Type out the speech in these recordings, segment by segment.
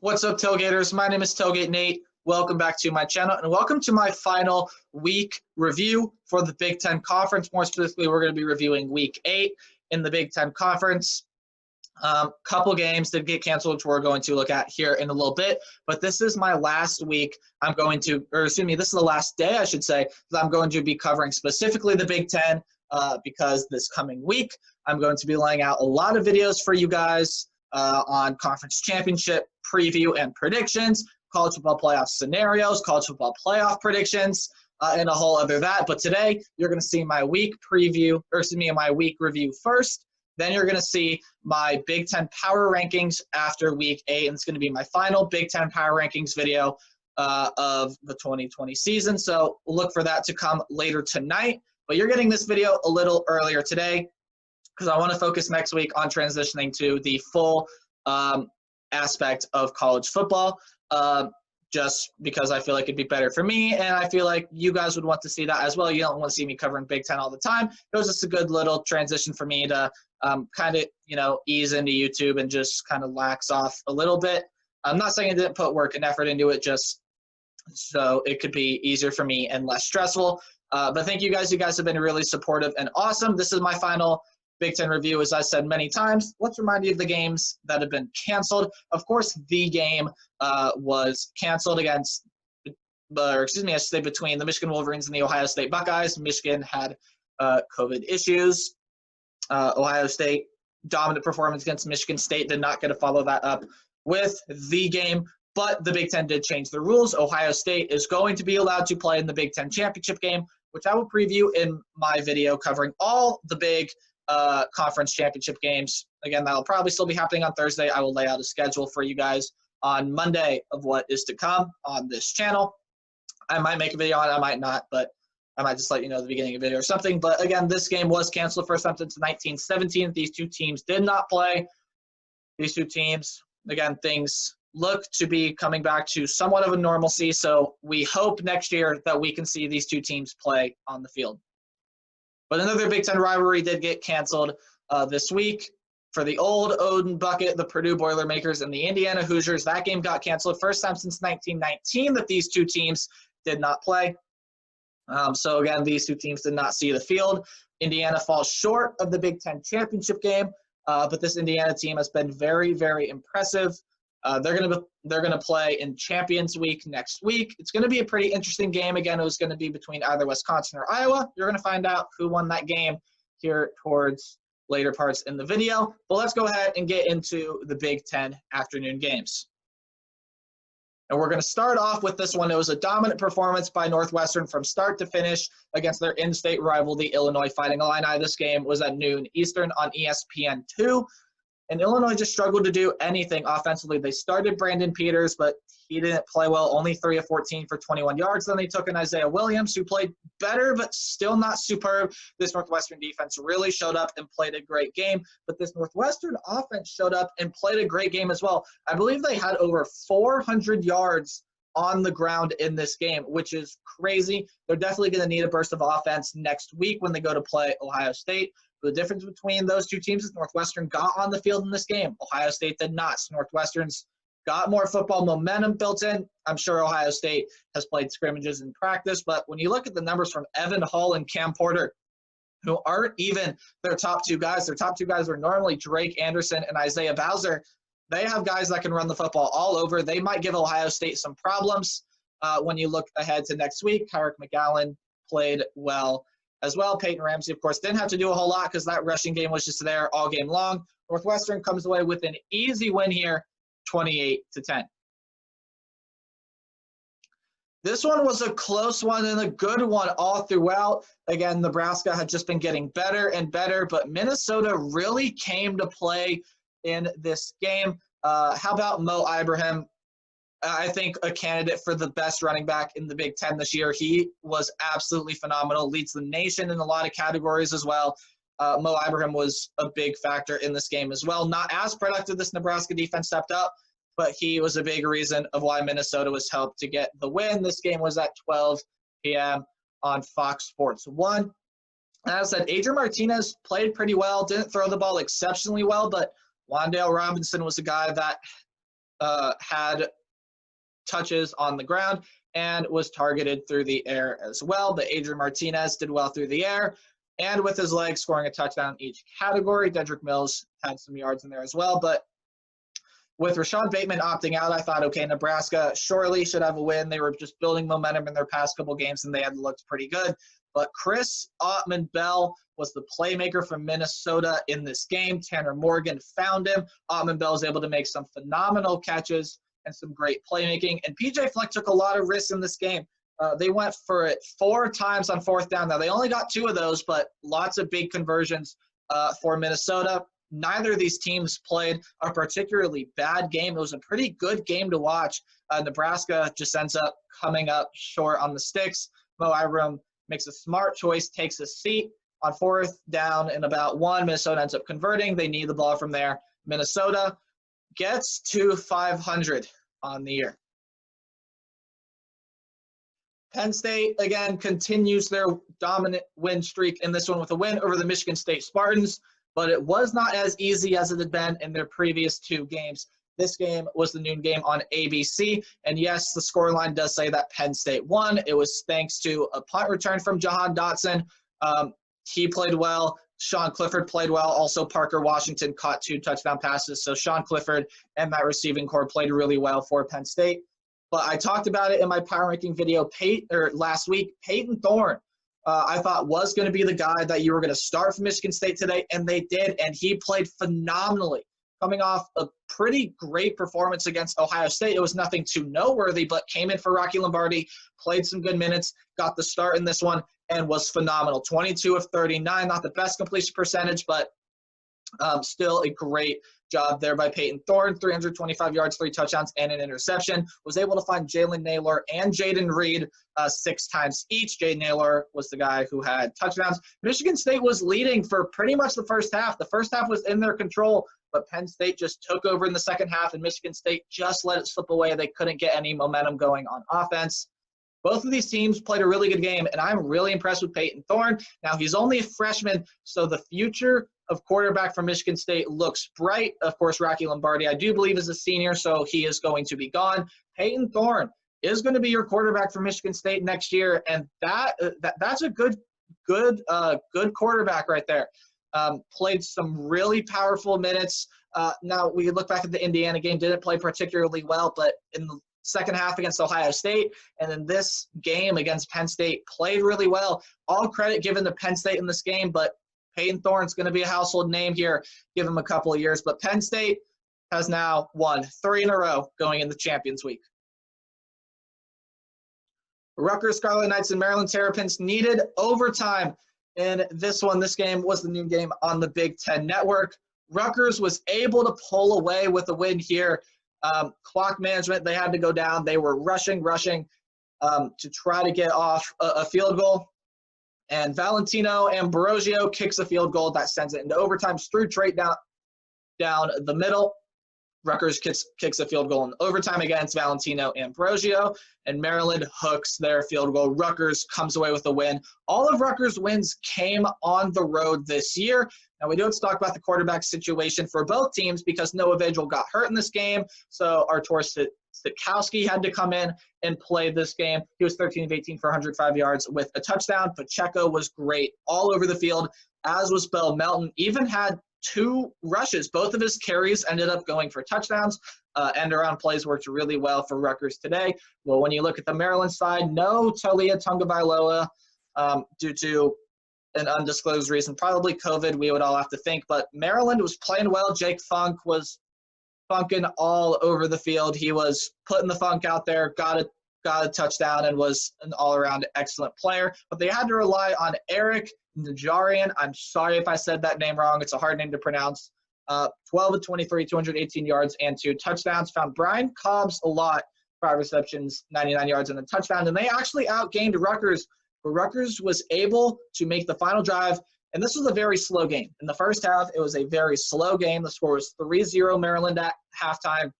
What's up, Tailgaters? My name is Tailgate Nate. Welcome back to my channel, and welcome to my final week review for the Big Ten Conference. More specifically, we're going to be reviewing Week 8 in the Big Ten Conference. Couple games did get canceled, which we're going to look at here in a little bit. But this is my last week. This is the last day, I should say, that I'm going to be covering specifically the Big Ten because this coming week, I'm going to be laying out a lot of videos for you guys on conference championship preview and predictions, college football playoff scenarios, college football playoff predictions, and a whole other that. But today, you're going to see my week review first. Then you're going to see my Big Ten Power Rankings after Week 8, and it's going to be my final Big Ten Power Rankings video of the 2020 season. So look for that to come later tonight. But you're getting this video a little earlier today because I want to focus next week on transitioning to the full aspect of college football, just because I feel like it'd be better for me, and I feel like you guys would want to see that as well. You don't want to see me covering Big Ten all the time. It was just a good little transition for me to kind of, ease into YouTube and just kind of lax off a little bit. I'm not saying I didn't put work and effort into it, just so it could be easier for me and less stressful. But thank you guys. You guys have been really supportive and awesome. This is my final Big Ten review, as I said many times. Let's remind you of the games that have been canceled. Of course, the game was canceled between the Michigan Wolverines and the Ohio State Buckeyes. Michigan had COVID issues. Ohio State, dominant performance against Michigan State, did not get to follow that up with the game, but the Big Ten did change the rules. Ohio State is going to be allowed to play in the Big Ten championship game, which I will preview in my video covering all the big conference championship games. Again, that'll probably still be happening on Thursday. I will lay out a schedule for you guys on Monday of what is to come on this channel. I might make a video on it, I might not, but I might just let you know at the beginning of the video or something. But again, this game was canceled first time since 1917. These two teams did not play. These two teams, again, things look to be coming back to somewhat of a normalcy. So we hope next year that we can see these two teams play on the field. But another Big Ten rivalry did get canceled this week for the old Odin Bucket, the Purdue Boilermakers, and the Indiana Hoosiers. That game got canceled first time since 1919 that these two teams did not play. So again, these two teams did not see the field. Indiana falls short of the Big Ten championship game, but this Indiana team has been very, very impressive. They're gonna play in Champions Week next week. It's gonna be a pretty interesting game. Again, it was gonna be between either Wisconsin or Iowa. You're gonna find out who won that game here towards later parts in the video. But let's go ahead and get into the Big Ten afternoon games. And we're going to start off with this one. It was a dominant performance by Northwestern from start to finish against their in-state rival, the Illinois Fighting Illini. This game was at noon Eastern on ESPN2. And Illinois just struggled to do anything offensively. They started Brandon Peters, but he didn't play well, only 3 of 14 for 21 yards. Then they took in Isaiah Williams, who played better, but still not superb. This Northwestern defense really showed up and played a great game. But this Northwestern offense showed up and played a great game as well. I believe they had over 400 yards on the ground in this game, which is crazy. They're definitely going to need a burst of offense next week when they go to play Ohio State. The difference between those two teams is Northwestern got on the field in this game. Ohio State did not. So Northwestern's got more football momentum built in. I'm sure Ohio State has played scrimmages in practice, but when you look at the numbers from Evan Hull and Cam Porter, who aren't even their top two guys are normally Drake Anderson and Isaiah Bowser. They have guys that can run the football all over. They might give Ohio State some problems when you look ahead to next week. Kyrick McGowan played well as well. Peyton Ramsey, of course, didn't have to do a whole lot because that rushing game was just there all game long. Northwestern comes away with an easy win here, 28-10. This one was a close one and a good one all throughout. Again, Nebraska had just been getting better and better, but Minnesota really came to play in this game. How about Mo Ibrahim? I think a candidate for the best running back in the Big Ten this year. He was absolutely phenomenal, leads the nation in a lot of categories as well. Mo Ibrahim was a big factor in this game as well. Not as productive this Nebraska defense stepped up, but he was a big reason of why Minnesota was helped to get the win. This game was at 12 p.m. on Fox Sports 1. As I said, Adrian Martinez played pretty well, didn't throw the ball exceptionally well, but Wan'Dale Robinson was a guy that had touches on the ground and was targeted through the air as well. But Adrian Martinez did well through the air and with his legs, scoring a touchdown in each category. Dedrick Mills had some yards in there as well. But with Rashad Bateman opting out, I thought, okay, Nebraska surely should have a win. They were just building momentum in their past couple games, and they had looked pretty good. But Chris Ottman-Bell was the playmaker from Minnesota in this game. Tanner Morgan found him. Ottman-Bell was able to make some phenomenal catches and some great playmaking. And P.J. Fleck took a lot of risks in this game. They went for it 4 times on 4th down. Now, they only got 2 of those, but lots of big conversions for Minnesota. Neither of these teams played a particularly bad game. It was a pretty good game to watch. Nebraska just ends up coming up short on the sticks. Mo Iram makes a smart choice, takes a seat on 4th down and about 1. Minnesota ends up converting. They need the ball from there. Minnesota gets to 500 on the year. Penn State, again, continues their dominant win streak in this one with a win over the Michigan State Spartans, but it was not as easy as it had been in their previous 2 games. This game was the noon game on ABC, and yes, the scoreline does say that Penn State won. It was thanks to a punt return from Jahan Dotson. He played well. Sean Clifford played well. Also, Parker Washington caught 2 touchdown passes. So Sean Clifford and that receiving core played really well for Penn State. But I talked about it in my power ranking video last week. Peyton Thorne, I thought was going to be the guy that you were going to start for Michigan State today, and they did, and he played phenomenally. Coming off a pretty great performance against Ohio State. It was nothing too noteworthy, but came in for Rocky Lombardi, played some good minutes, got the start in this one, and was phenomenal. 22 of 39, not the best completion percentage, but still a great job there by Peyton Thorne. 325 yards, 3 touchdowns, and an interception. Was able to find Jalen Naylor and Jaden Reed 6 times each. Jaden Naylor was the guy who had touchdowns. Michigan State was leading for pretty much the first half. The first half was in their control, but Penn State just took over in the second half, and Michigan State just let it slip away. They couldn't get any momentum going on offense. Both of these teams played a really good game, and I'm really impressed with Peyton Thorne. Now, he's only a freshman, so the future of quarterback for Michigan State looks bright. Of course, Rocky Lombardi, I do believe, is a senior, so he is going to be gone. Peyton Thorne is going to be your quarterback for Michigan State next year, and that's a good quarterback right there. Played some really powerful minutes. Now, we look back at the Indiana game, didn't play particularly well, but in the second half against Ohio State, and then this game against Penn State played really well. All credit given to Penn State in this game, but Peyton Thorne's going to be a household name here. Give him a couple of years, but Penn State has now won 3 in a row going into Champions Week. Rutgers Scarlet Knights and Maryland Terrapins needed overtime in this one. This game was the noon game on the Big Ten Network. Rutgers was able to pull away with a win here. Clock management, they had to go down. They were rushing to try to get off a field goal. And Valentino Ambrosio kicks a field goal that sends it into overtime. Straight down the middle. Rutgers kicks a field goal in overtime against Valentino Ambrosio, and Maryland hooks their field goal. Rutgers comes away with a win. All of Rutgers' wins came on the road this year. Now, we do have to talk about the quarterback situation for both teams because Noah Vigil got hurt in this game, so Artur Sitkowski had to come in and play this game. He was 13 of 18 for 105 yards with a touchdown. Pacheco was great all over the field, as was Bell Melton. Even had 2 rushes. Both of his carries ended up going for touchdowns. End-around plays worked really well for Rutgers today. Well, when you look at the Maryland side, no Talia Tungabailoa due to an undisclosed reason, probably COVID, we would all have to think. But Maryland was playing well. Jake Funk was funking all over the field. He was putting the funk out there, got a touchdown, and was an all-around excellent player. But they had to rely on Eric Najarian. I'm sorry if I said that name wrong. It's a hard name to pronounce. 12 of 23, 218 yards, and 2 touchdowns. Found Brian Cobbs a lot, 5 receptions, 99 yards, and a touchdown. And they actually outgained Rutgers, but Rutgers was able to make the final drive. And this was a very slow game. In the first half, it was a very slow game. The score was 3-0 Maryland at halftime,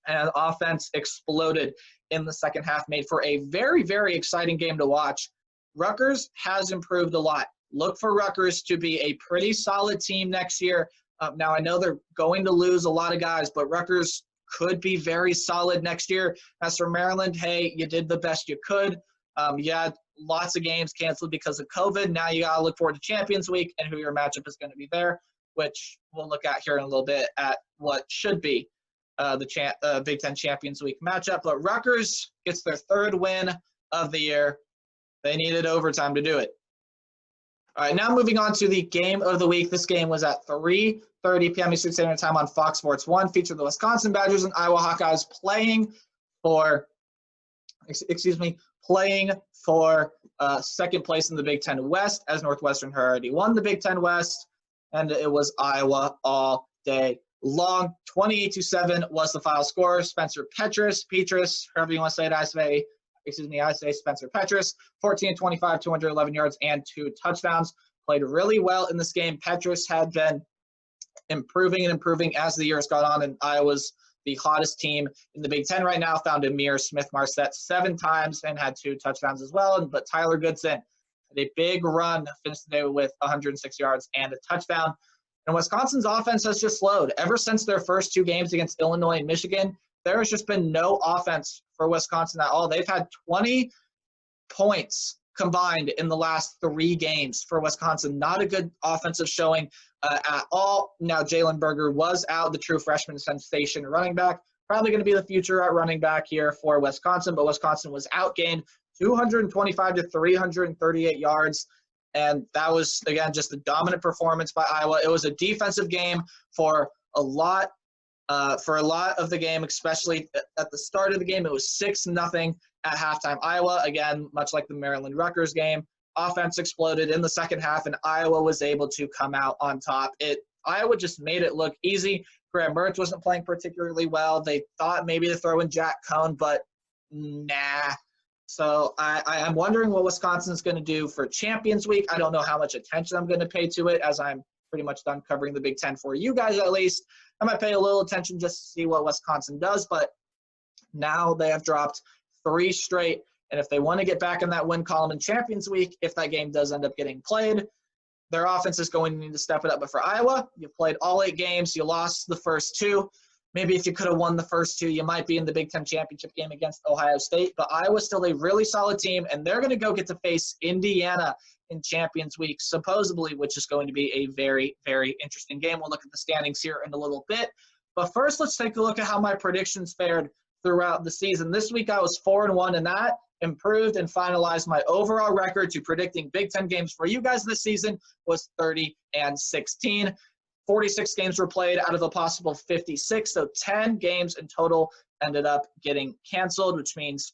and offense exploded in the second half, made for a very, very exciting game to watch. Rutgers has improved a lot. Look for Rutgers to be a pretty solid team next year. Now, I know they're going to lose a lot of guys, but Rutgers could be very solid next year. As for Maryland, hey, you did the best you could. You had lots of games canceled because of COVID. Now you got to look forward to Champions Week and who your matchup is going to be there, which we'll look at here in a little bit at what should be the Big Ten Champions Week matchup. But Rutgers gets their third win of the year. They needed overtime to do it. All right, now moving on to the game of the week. This game was at 3:30 p.m. Eastern Standard Time on Fox Sports 1, featured the Wisconsin Badgers and Iowa Hawkeyes playing for second place in the Big Ten West, as Northwestern had already won the Big Ten West, and it was Iowa all day long. 28-7 was the final score. Spencer Petrus, however you want to say it, I say Spencer Petrus, 14-25, 211 yards, and 2 touchdowns. Played really well in this game. Petrus had been improving as the years gone on, and Iowa's the hottest team in the Big Ten right now. Found Amir Smith-Marset 7 times and had 2 touchdowns as well. But Tyler Goodson had a big run, finished the day with 106 yards and a touchdown. And Wisconsin's offense has just slowed. Ever since their first 2 games against Illinois and Michigan, there has just been no offense for Wisconsin at all. They've had 20 points combined in the last 3 games for Wisconsin. Not a good offensive showing at all. Now, Jalen Berger was out, the true freshman sensation running back. Probably going to be the future at running back here for Wisconsin, but Wisconsin was outgained 225 to 338 yards. And that was, again, just a dominant performance by Iowa. It was a defensive game for a lot of the game, especially at the start of the game. It was 6-0 at halftime. Iowa, again, much like the Maryland-Rutgers game, offense exploded in the second half, and Iowa was able to come out on top. Iowa just made it look easy. Graham Mertz wasn't playing particularly well. They thought maybe to throw in Jack Cohn, but nah. So I'm wondering what Wisconsin's going to do for Champions Week. I don't know how much attention I'm going to pay to it, as I'm pretty much done covering the Big Ten for you guys at least. I might pay a little attention just to see what Wisconsin does, but now they have dropped 3 straight. And if they want to get back in that win column in Champions Week, if that game does end up getting played, their offense is going to need to step it up. But for Iowa, you played all 8 games. You lost the first 2. Maybe if you could have won the first 2, you might be in the Big Ten championship game against Ohio State. But Iowa's still a really solid team, and they're going to go get to face Indiana in Champions Week, supposedly, which is going to be a very, very interesting game. We'll look at the standings here in a little bit. But first, let's take a look at how my predictions fared throughout the season. This week, I was 4-1, and that improved and finalized my overall record to predicting Big Ten games for you guys this season was 30-16. 46 games were played out of a possible 56, so 10 games in total ended up getting canceled, which means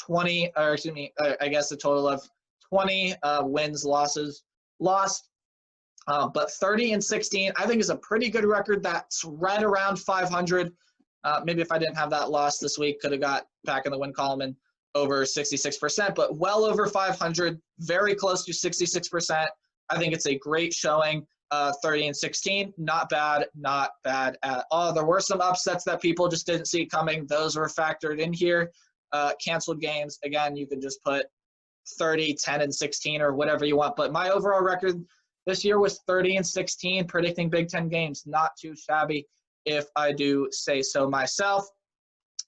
I guess a total of 20 wins, losses, lost. But 30-16, I think, is a pretty good record. That's right around 500. Maybe if I didn't have that loss this week, could have got back in the win column and over 66%, but well over 500, very close to 66%. I think it's a great showing. 30-16, not bad at all. There were some upsets that people just didn't see coming. Those were factored in here. Canceled games, again, you could just put 30, 10-16 or whatever you want. But my overall record this year was 30-16, predicting Big Ten games. Not too shabby, if I do say so myself.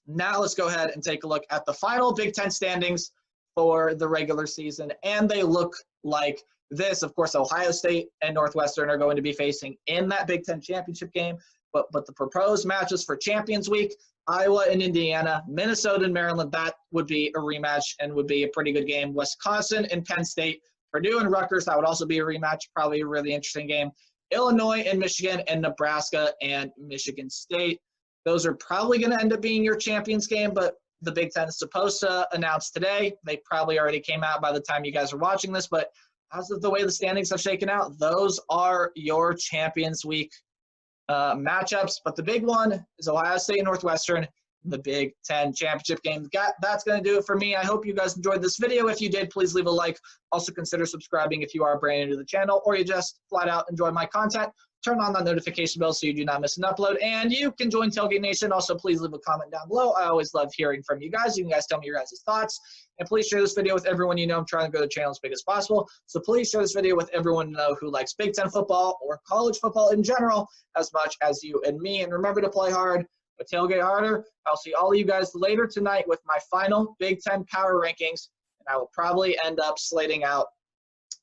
Now let's go ahead and take a look at the final Big Ten standings for the regular season. And they look like this. Of course, Ohio State and Northwestern are going to be facing in that Big Ten championship game. But the proposed matches for Champions Week, Iowa and Indiana, Minnesota and Maryland, that would be a rematch and would be a pretty good game. Wisconsin and Penn State, Purdue and Rutgers, that would also be a rematch, probably a really interesting game. Illinois and Michigan, and Nebraska and Michigan State. Those are probably going to end up being your champions game, but the Big Ten is supposed to announce today. They probably already came out by the time you guys are watching this, but as of the way the standings have shaken out, those are your Champions Week matchups. But the big one is Ohio State and Northwestern, the Big Ten championship game. That's going to do it for me. I hope you guys enjoyed this video. If you did, please leave a like. Also consider subscribing if you are brand new to the channel, or you just flat out enjoy my content. Turn on that notification bell so you do not miss an upload. And you can join Tailgate Nation. Also, please leave a comment down below. I always love hearing from you guys. You can guys tell me your guys' thoughts. And please share this video with everyone you know. I'm trying to grow the channel as big as possible. So please share this video with everyone you know who likes Big Ten football or college football in general as much as you and me. And remember to play hard, But tailgate harder. I'll see all of you guys later tonight with my final Big Ten power rankings, and I will probably end up slating out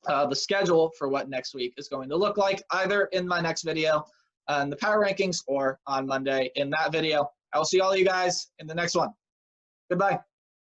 the schedule for what next week is going to look like, either in my next video on the power rankings or on Monday in that video. I will see all of you guys in the next one. Goodbye.